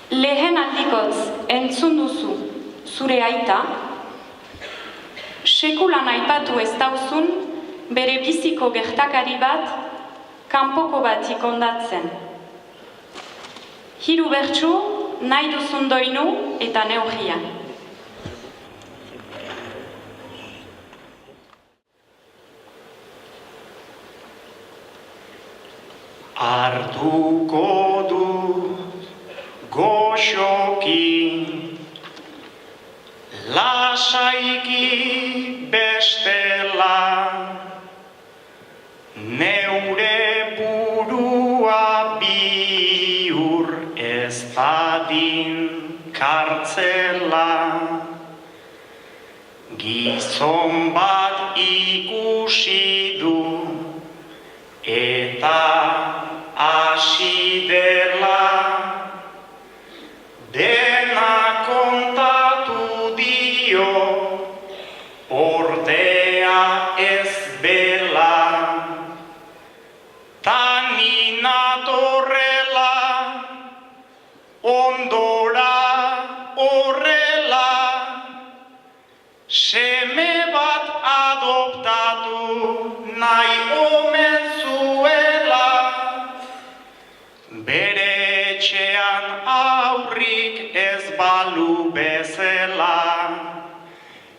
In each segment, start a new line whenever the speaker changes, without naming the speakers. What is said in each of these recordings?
Lehen aldikotz entzun duzu zure aita, sekulan aipatu ez dauzun bere biziko gertakari bat, kanpoko bat ikondatzen. Hiru bertsu nahi duzun doinu eta neurria.
Hartuko dut goxoki, lasaiki bestela, neure burua bihur ez dadin kartzela. Gizon bat ikusi du eta hasi dela, dena kontatu dio, ordea ez bela. Ta ni natorrela, ondora horrela, seme bat adoptatu nahi omen zuela. Bere etxean aurrik ez balu bezala,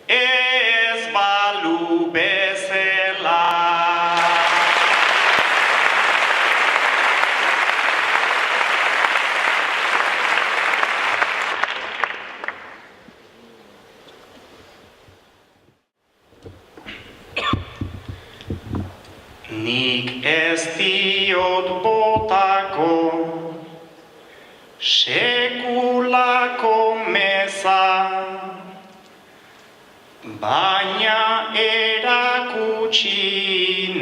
ez balu bezala. Nik ez diot botako sekulako meza, baina erakutsi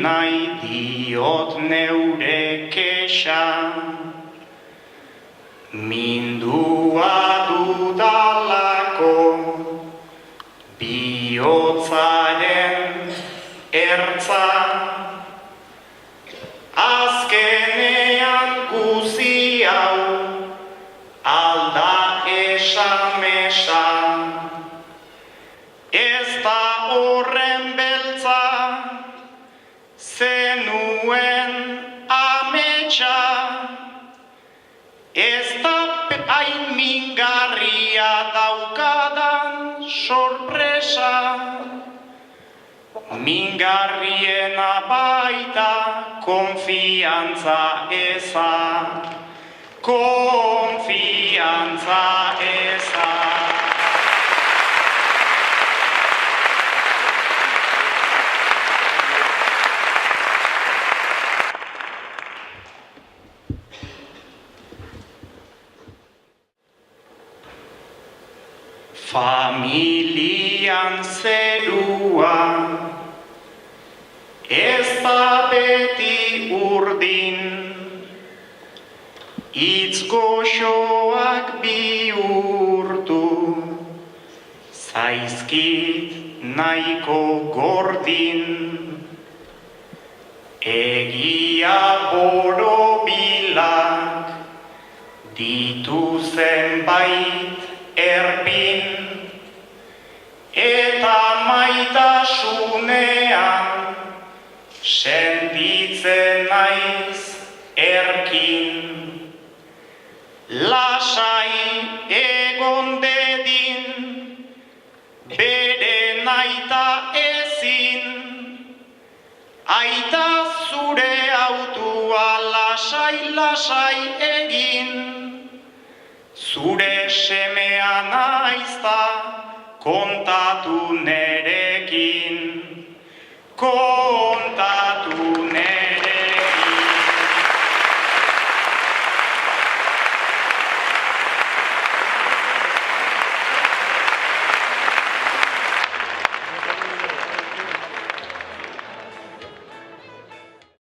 nahi diot neure kexa. Mindua dudalako bihotzaren ertza, azkenean guzi hau alda esamesa. Ez da horren beltza, zenuen ametsa, ez da hain mingarria daukadan sorpresa. Mingarriena baita konfiantza eza, konfiantza eza. Familian zerua ez da beti urdin, hitz goxoak bihurtu zaizkit nahiko gordin. Egia borobilak ditu zenbait erbin, eta maitasunean sentitzen naiz erkin. Lasai egon dedin, bere naita ezin, aita zure autua lasai egin. Zure semea naizta kontatu nerekin,